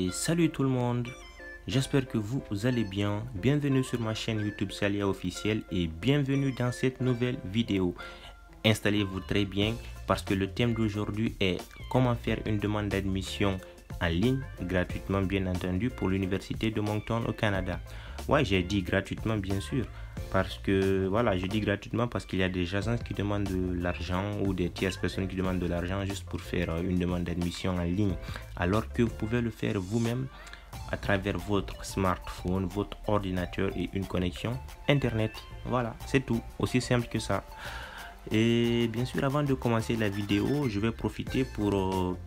Et salut tout le monde, j'espère que vous allez bien. Bienvenue sur ma chaîne YouTube Salia Officiel et bienvenue dans cette nouvelle vidéo. Installez-vous très bien parce que le thème d'aujourd'hui est comment faire une demande d'admission en ligne gratuitement, bien entendu, pour l'université de Moncton au Canada. Ouais, j'ai dit gratuitement bien sûr parce que voilà, je dis gratuitement parce qu'il y a des agences qui demandent de l'argent ou des tierces personnes qui demandent de l'argent juste pour faire une demande d'admission en ligne, alors que vous pouvez le faire vous-même à travers votre smartphone, votre ordinateur et une connexion internet. Voilà, c'est tout, aussi simple que ça. Et bien sûr, avant de commencer la vidéo, je vais profiter pour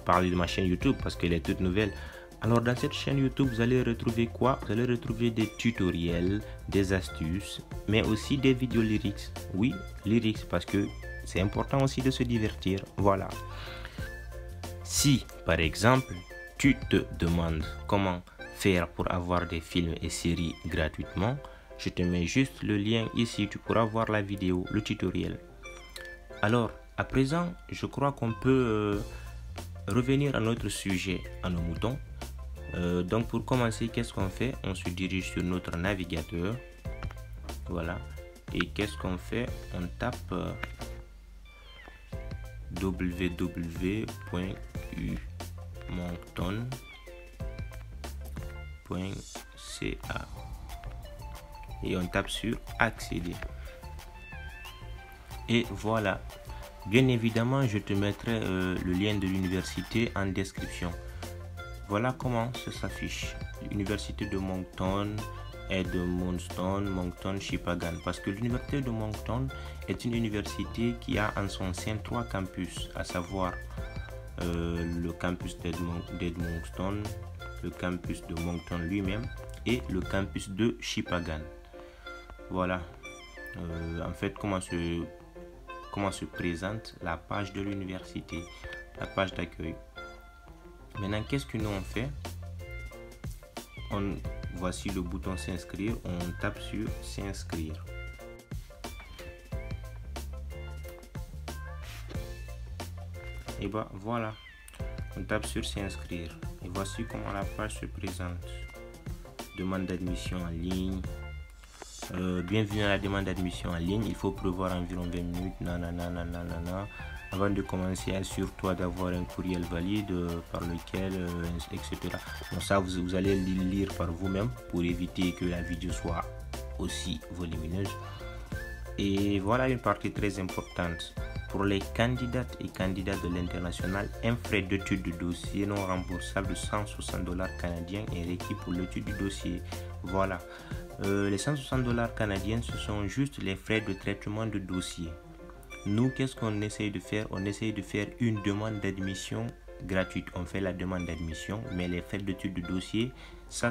parler de ma chaîne YouTube parce qu'elle est toute nouvelle. Alors dans cette chaîne YouTube, vous allez retrouver quoi? Vous allez retrouver des tutoriels, des astuces, mais aussi des vidéos lyrics. Oui, lyrics parce que c'est important aussi de se divertir. Voilà. Si par exemple, tu te demandes comment faire pour avoir des films et séries gratuitement, je te mets juste le lien ici, tu pourras voir la vidéo, le tutoriel. Alors, à présent, je crois qu'on peut revenir à notre sujet, à nos moutons. Donc pour commencer, qu'est-ce qu'on fait? On se dirige sur notre navigateur. Voilà. Et qu'est-ce qu'on fait? On tape www.umoncton.ca et on tape sur accéder. Et voilà. Bien évidemment, je te mettrai le lien de l'université en description. Voilà comment ça s'affiche. L'université de Moncton, Edmundston, Moncton, Shippagan. Parce que l'université de Moncton est une université qui a en son sein 3 campus, à savoir le campus d'Edmundston, le campus de Moncton lui-même et le campus de Shippagan. Voilà. En fait, comment se présente la page de l'université, la page d'accueil. Maintenant, qu'est-ce que nous on fait? Voici le bouton s'inscrire, on tape sur s'inscrire. Et bah voilà, on tape sur s'inscrire. Et voici comment la page se présente. Demande d'admission en ligne. Bienvenue à la demande d'admission en ligne. Il faut prévoir environ 20 minutes. Nanana. Avant de commencer, assure-toi d'avoir un courriel valide par lequel, etc. Donc ça, vous allez le lire par vous-même pour éviter que la vidéo soit aussi volumineuse. Et voilà une partie très importante. Pour les candidates et candidats de l'international, un frais d'étude de dossier non remboursable de 160 $ canadiens est requis pour l'étude du dossier. Voilà. Les 160 $ canadiens, ce sont juste les frais de traitement de dossier. Nous, qu'est-ce qu'on essaye de faire? On essaye de faire une demande d'admission gratuite. On fait la demande d'admission, mais les frais d'étude de dossier, ça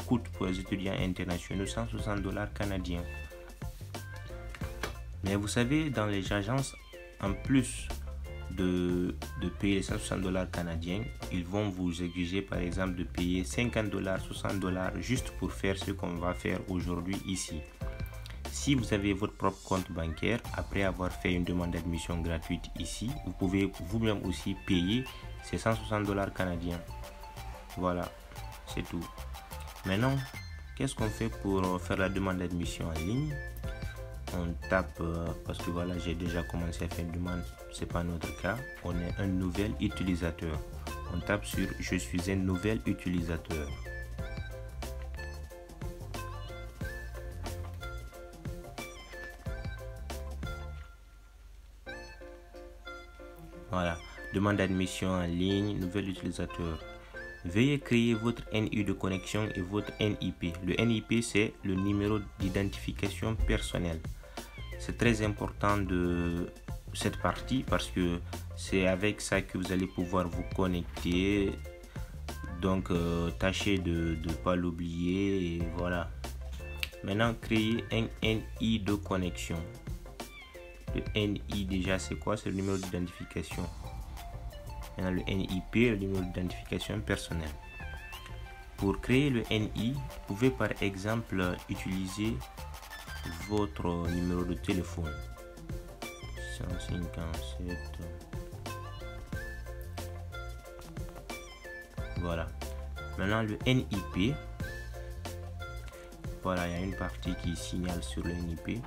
coûte pour les étudiants internationaux 160 $ canadiens. Mais vous savez, dans les agences, en plus de payer les 160 $ canadiens, ils vont vous exiger par exemple de payer 50 $, 60 $ juste pour faire ce qu'on va faire aujourd'hui ici. Si vous avez votre propre compte bancaire, après avoir fait une demande d'admission gratuite ici, vous pouvez vous-même aussi payer ces 160 $ canadiens. Voilà, c'est tout. Maintenant, qu'est-ce qu'on fait pour faire la demande d'admission en ligne? On tape, parce que voilà, j'ai déjà commencé à faire une demande, c'est pas notre cas. On est un nouvel utilisateur. On tape sur je suis un nouvel utilisateur. Voilà, demande d'admission en ligne, nouvel utilisateur. Veuillez créer votre NI de connexion et votre NIP. Le NIP, c'est le numéro d'identification personnelle. C'est très important de cette partie parce que c'est avec ça que vous allez pouvoir vous connecter. Donc, tâchez de ne pas l'oublier. Et voilà. Maintenant, créer un NI de connexion. Le NI déjà c'est quoi? C'est le numéro d'identification. Maintenant le NIP, le numéro d'identification personnelle. Pour créer le NI, vous pouvez par exemple utiliser votre numéro de téléphone. 157 Voilà. Maintenant le NIP. Voilà, il y a une partie qui signale sur le NIP.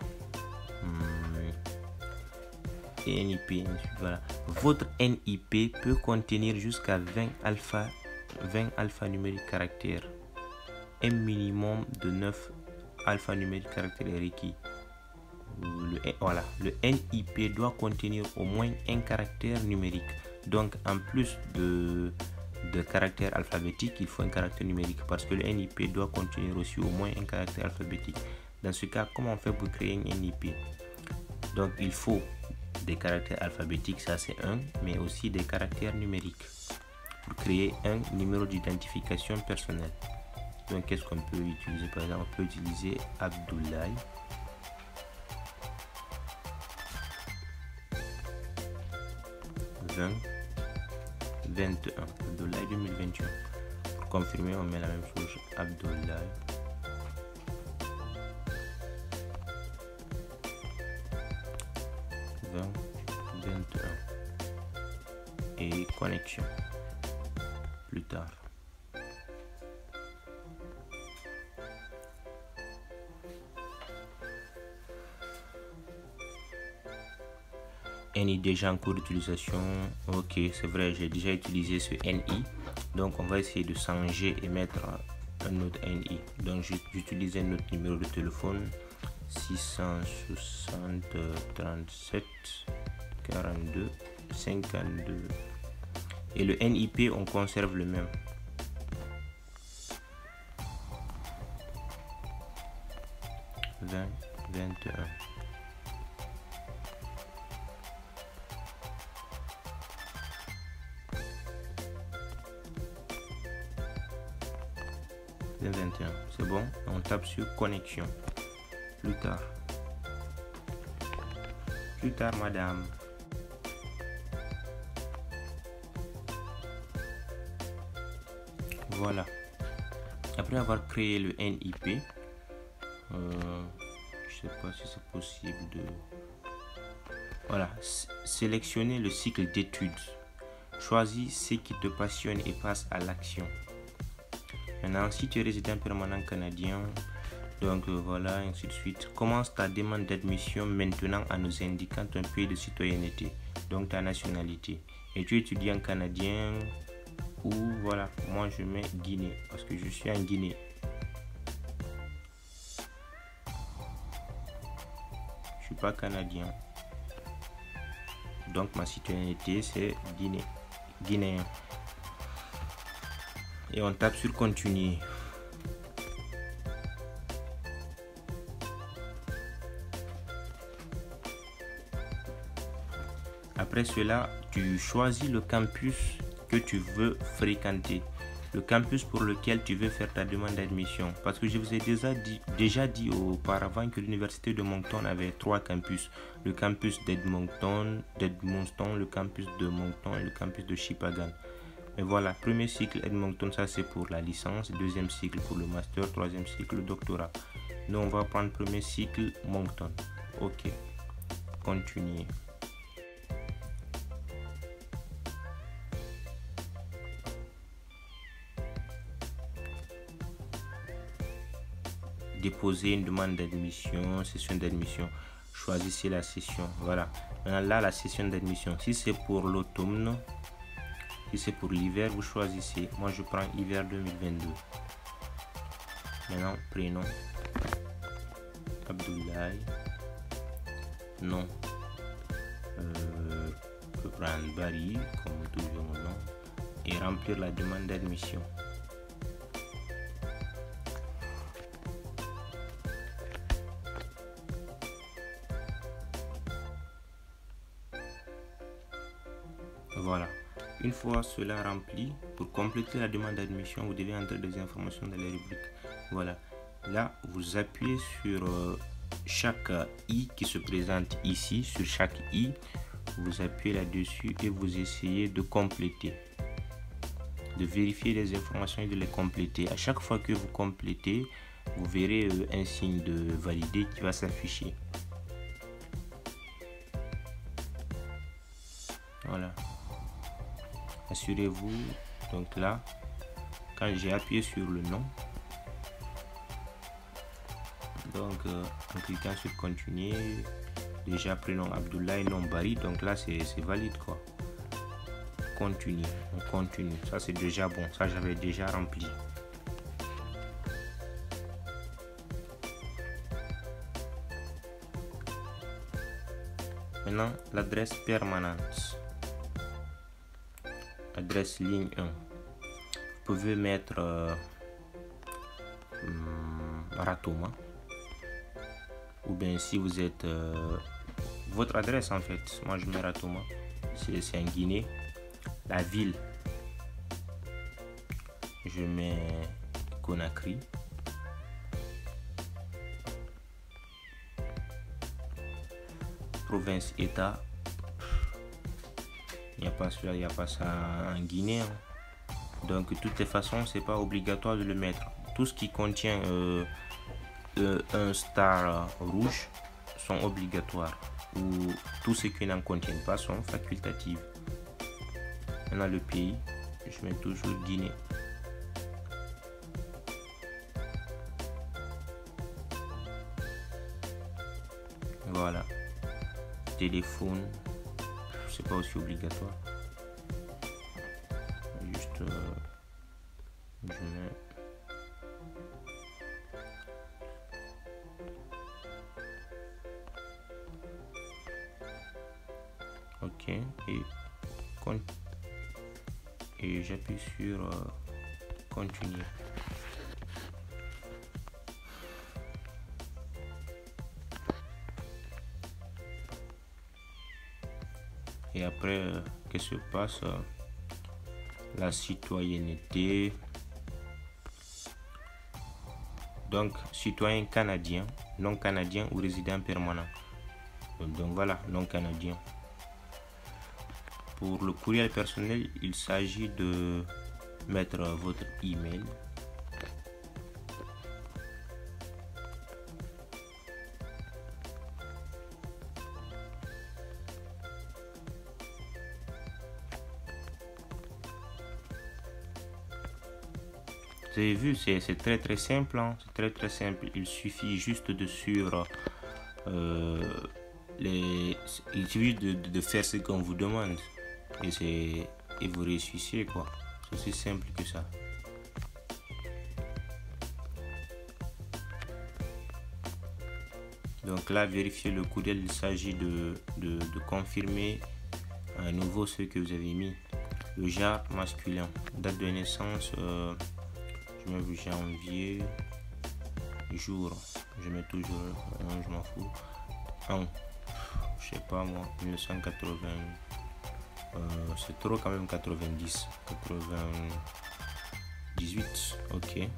NIP, voilà. Votre NIP peut contenir jusqu'à 20 alphanumériques caractères. Un minimum de 9 alphanumériques caractères est requis. Voilà, le NIP doit contenir au moins un caractère numérique. Donc, en plus de caractère alphabétique, il faut un caractère numérique parce que le NIP doit contenir aussi au moins un caractère alphabétique. Dans ce cas, comment on fait pour créer un NIP? Donc, il faut des caractères alphabétiques, ça c'est un, mais aussi des caractères numériques pour créer un numéro d'identification personnelle. Donc, qu'est-ce qu'on peut utiliser? Par exemple, on peut utiliser Abdoulaye. « 21 Abdoulaye 2021. Pour confirmer, on met la même chose. Abdoulaye 21 et connexion plus tard. NI déjà en cours d'utilisation. Ok, c'est vrai, j'ai déjà utilisé ce NI. Donc on va essayer de changer et mettre un autre NI. Donc j'utilise un autre numéro de téléphone, 660 37 42 52. Et le NIP, on conserve le même. « 20 21 ». C'est bon, on tape sur connexion. Plus tard. Plus tard, madame. Voilà. Après avoir créé le NIP, je sais pas si c'est possible de... Voilà, sélectionner le cycle d'études. Choisis ce qui te passionne et passe à l'action. Maintenant, si tu es résident permanent canadien, donc voilà, ainsi de suite. Commence ta demande d'admission maintenant en nous indiquant ton pays de citoyenneté, donc ta nationalité. Et tu es étudiant canadien ou voilà, moi je mets Guinée parce que je suis en Guinée. Je suis pas canadien. Donc ma citoyenneté c'est guinéen. Et on tape sur continuer. Après cela, tu choisis le campus que tu veux fréquenter, le campus pour lequel tu veux faire ta demande d'admission. Parce que je vous ai déjà dit auparavant que l'université de Moncton avait 3 campus. Le campus d'Edmonton, le campus de Moncton et le campus de Shippagan. Mais voilà, premier cycle Edmonton, ça c'est pour la licence, deuxième cycle pour le master, troisième cycle le doctorat. Nous on va prendre premier cycle Moncton. Ok, continuer. Déposer une demande d'admission, session d'admission. Choisissez la session. Voilà. Maintenant là, la session d'admission. Si c'est pour l'automne, si c'est pour l'hiver, vous choisissez. Moi, je prends hiver 2022. Maintenant, prénom. Abdoulaye. Non. Je peux prendre Barry, comme toujours mon nom. Et remplir la demande d'admission. Voilà. Une fois cela rempli, pour compléter la demande d'admission, vous devez entrer des informations dans les rubriques. Voilà. Là, vous appuyez sur chaque I qui se présente ici. Sur chaque I, vous appuyez là-dessus et vous essayez de compléter. De vérifier les informations et de les compléter. À chaque fois que vous complétez, vous verrez un signe de valider qui va s'afficher. Voilà. Assurez-vous, donc là, quand j'ai appuyé sur le nom, donc en cliquant sur continuer, déjà prénom Abdoulaye, nom Barry, donc là c'est valide quoi. Continue, on continue, ça c'est déjà bon, ça j'avais déjà rempli. Maintenant l'adresse permanente, adresse ligne 1, vous pouvez mettre Ratoma, ou bien si vous êtes votre adresse en fait, moi je mets Ratoma, c'est en Guinée. La ville, je mets Conakry. Province, État, il n'y a pas celui-là, il n'y a pas ça en Guinée. Donc de toutes les façons, c'est pas obligatoire de le mettre. Tout ce qui contient un star rouge sont obligatoires, ou tout ce qui n'en contient pas sont facultatifs. Maintenant le pays, je mets toujours Guinée. Voilà. Téléphone, c'est pas aussi obligatoire. Juste je mets OK et j'appuie sur continuer. Et après, qu'est-ce qui se passe? La citoyenneté. Donc, citoyen canadien, non canadien ou résident permanent. Donc voilà, non canadien. Pour le courriel personnel, il s'agit de mettre votre email. Vous avez vu, c'est très simple, hein? C'est très simple. Il suffit juste de suivre il suffit de faire ce qu'on vous demande et vous réussissez quoi. C'est aussi simple que ça. Donc là, vérifiez le courriel, il s'agit de confirmer à nouveau ce que vous avez mis. Le genre masculin, date de naissance, je mets janvier, jour, je mets toujours je m'en fous, je sais pas moi, 1980, c'est trop quand même, 98, ok.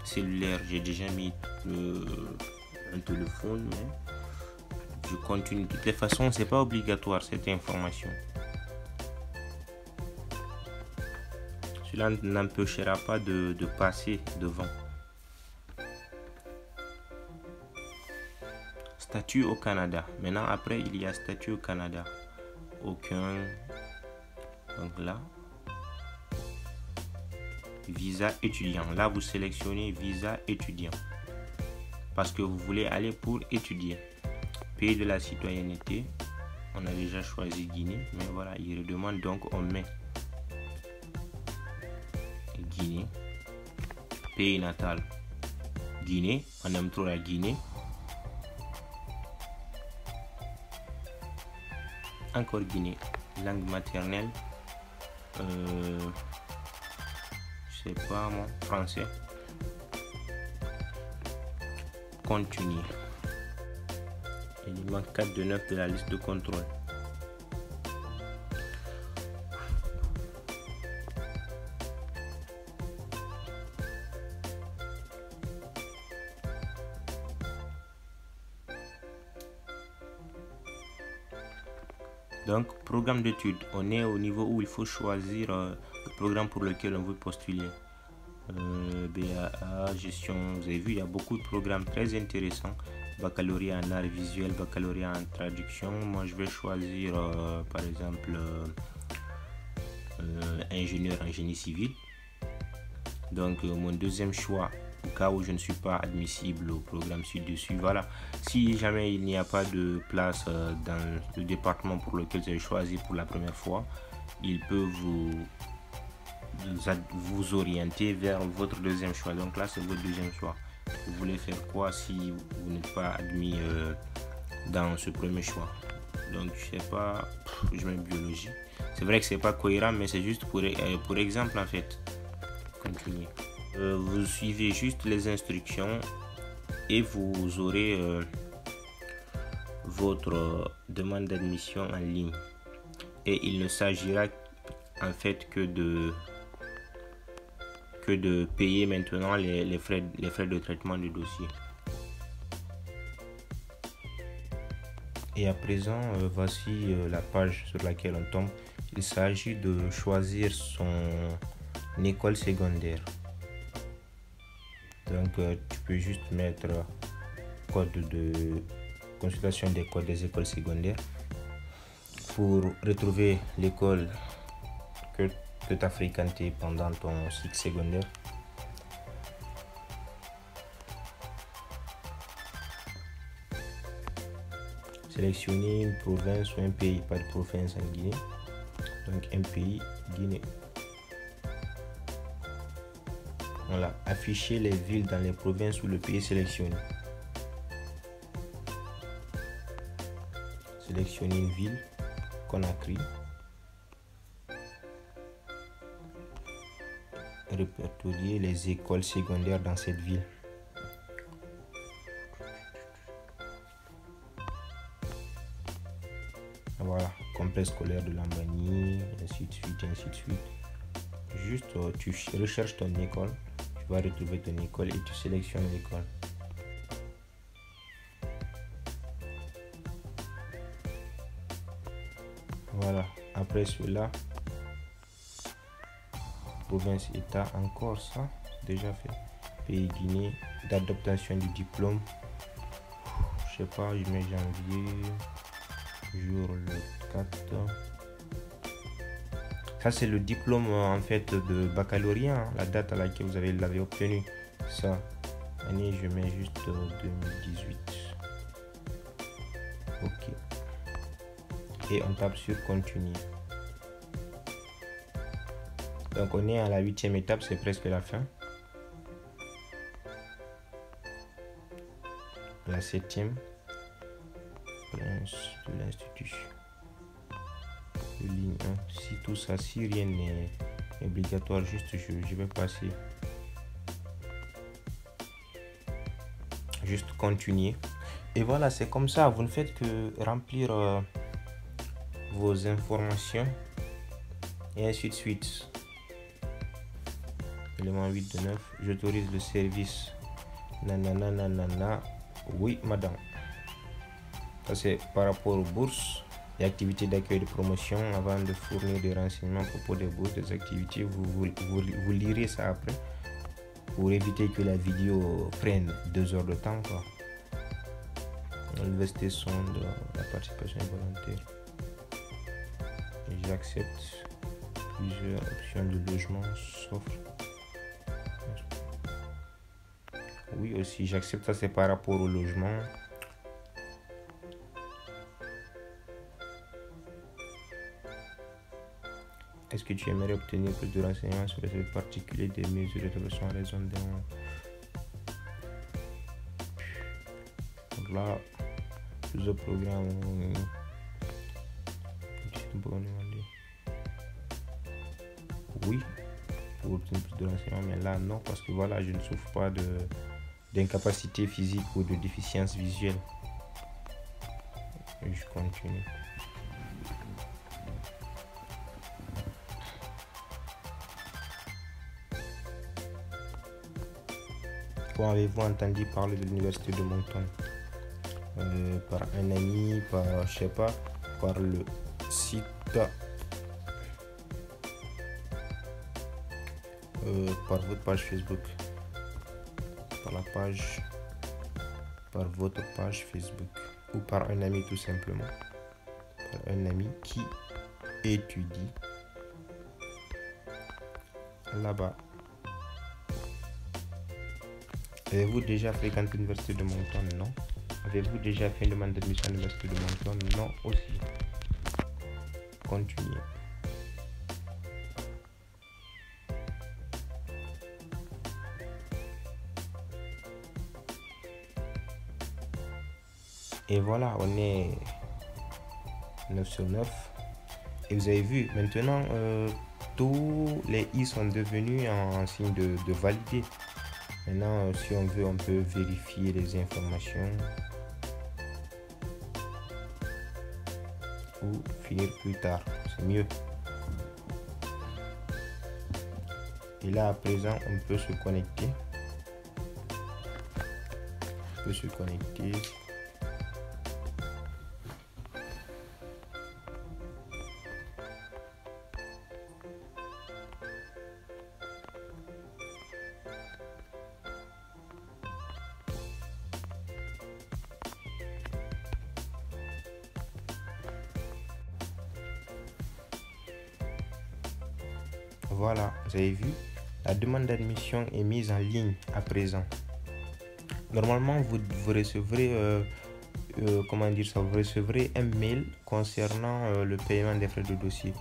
Cellulaire, j'ai déjà mis un téléphone, mais je continue. De toutes les façons, c'est pas obligatoire cette information. Cela n'empêchera pas de passer devant. Statut au Canada. Maintenant, après, il y a statut au Canada. Aucun. Donc là. Visa étudiant. Là, vous sélectionnez visa étudiant. Parce que vous voulez aller pour étudier. Pays de la citoyenneté. On a déjà choisi Guinée. Mais voilà, il redemande, donc on met Guinée. Pays natal. Guinée. On aime trop la Guinée. Encore Guinée. Langue maternelle. Je sais pas moi. Français. Continuer. Élément 4 de 9 de la liste de contrôle. Donc, programme d'études, on est au niveau où il faut choisir le programme pour lequel on veut postuler. BAA, gestion, vous avez vu, il y a beaucoup de programmes très intéressants. Baccalauréat en art visuel, baccalauréat en traduction. Moi, je vais choisir, par exemple, ingénieur en génie civil. Donc mon deuxième choix, au cas où je ne suis pas admissible au programme ci-dessus, voilà, si jamais il n'y a pas de place dans le département pour lequel j'ai choisi pour la première fois, il peut vous orienter vers votre deuxième choix. Donc là, c'est votre deuxième choix. Vous voulez faire quoi si vous n'êtes pas admis dans ce premier choix? Donc je sais pas, je mets biologie. C'est vrai que c'est pas cohérent, mais c'est juste pour exemple en fait. Continuez. Vous suivez juste les instructions et vous aurez votre demande d'admission en ligne. Et il ne s'agira en fait que de payer maintenant les frais de traitement du dossier. Et à présent, voici la page sur laquelle on tombe. Il s'agit de choisir son école secondaire. Donc tu peux juste mettre code de consultation des codes des écoles secondaires pour retrouver l'école que tu as fréquenté pendant ton cycle secondaire. Sélectionner une province ou un pays, pas de province en Guinée. Donc un pays, Guinée. Voilà, afficher les villes dans les provinces ou le pays sélectionné. Sélectionner une ville, Conakry. Répertorier les écoles secondaires dans cette ville. Voilà, complexe scolaire de Lambani, ainsi de suite, ainsi de suite. Juste, tu recherches ton école, tu vas retrouver ton école et tu sélectionnes l'école. Voilà, après cela, province, état, encore ça, déjà fait. Pays Guinée, date d'obtention du diplôme, je sais pas, je mets janvier, jour le 4. Ça c'est le diplôme en fait de baccalauréat, hein, la date à laquelle vous l'avez obtenu. Ça, année je mets juste 2018. Ok. Et on tape sur continuer. Donc on est à la 8e étape, c'est presque la fin. La 7e. Prince de l'institution. De ligne 1. Si tout ça, si rien n'est obligatoire, juste je vais passer. Juste continuer. Et voilà, c'est comme ça. Vous ne faites que remplir vos informations. Et ainsi de suite. Élément 8 de 9. J'autorise le service. Nanana, nanana. Oui, madame. Ça, c'est par rapport aux bourses et activités d'accueil de promotion. Avant de fournir des renseignements à propos des bourses, des activités, vous lirez ça après pour éviter que la vidéo prenne 2 heures de temps, quoi. L'université sonde la participation volontaire. J'accepte. Plusieurs options de logement s'offrent. Oui, aussi, j'accepte. Ça, c'est par rapport au logement. Est-ce que tu aimerais obtenir plus de renseignements sur les effets particuliers des mesures de réservation à raison d'un... Donc là, plusieurs programmes. Oui, pour obtenir plus de renseignements, mais là non, parce que voilà, je ne souffre pas d'incapacité physique ou de déficience visuelle. Et je continue. Quand avez-vous entendu parler de l'université de Moncton? Par un ami, par je sais pas, par le site, par votre page Facebook, par votre page Facebook, ou par un ami tout simplement, par un ami qui étudie là-bas. Avez-vous déjà fréquenté l'université de Moncton? Non. Avez-vous déjà fait une demande d'admission à l'université de Moncton? Non aussi. Continuez. Et voilà, on est 9 sur 9. Et vous avez vu, maintenant, tous les i sont devenus en signe de valider. Maintenant, si on veut, on peut vérifier les informations ou finir plus tard. C'est mieux. Et là, à présent, on peut se connecter. Voilà, vous avez vu, la demande d'admission est mise en ligne à présent. Normalement, vous recevrez, vous recevrez un mail concernant le paiement des frais de dossier.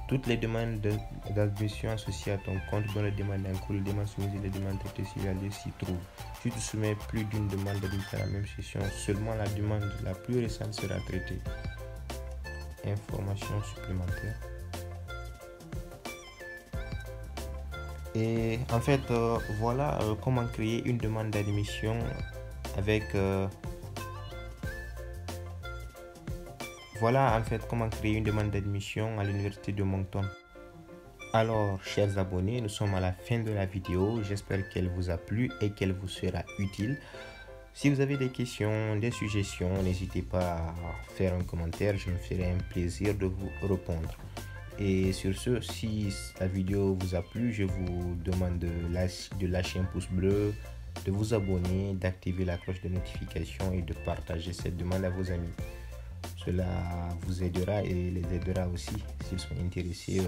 Toutes les demandes d'admission associées à ton compte, dont les demandes en cours, les demandes soumises et les demandes traitées s'y trouvent. Si tu soumets plus d'une demande d'admission à la même session, seulement la demande la plus récente sera traitée. Informations supplémentaires. Et en fait, voilà comment créer une demande d'admission avec comment créer une demande d'admission à l'université de Moncton. Alors, chers abonnés, nous sommes à la fin de la vidéo. J'espère qu'elle vous a plu et qu'elle vous sera utile. Si vous avez des questions, des suggestions, n'hésitez pas à faire un commentaire. Je me ferai un plaisir de vous répondre. Et sur ce, si la vidéo vous a plu, je vous demande de lâcher un pouce bleu, de vous abonner, d'activer la cloche de notification et de partager cette demande à vos amis. Cela vous aidera et les aidera aussi s'ils sont intéressés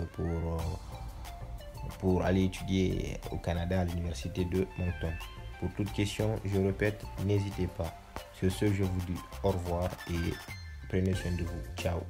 pour aller étudier au Canada à l'université de Moncton. Pour toute question, je répète, n'hésitez pas. Sur ce, je vous dis au revoir et prenez soin de vous. Ciao.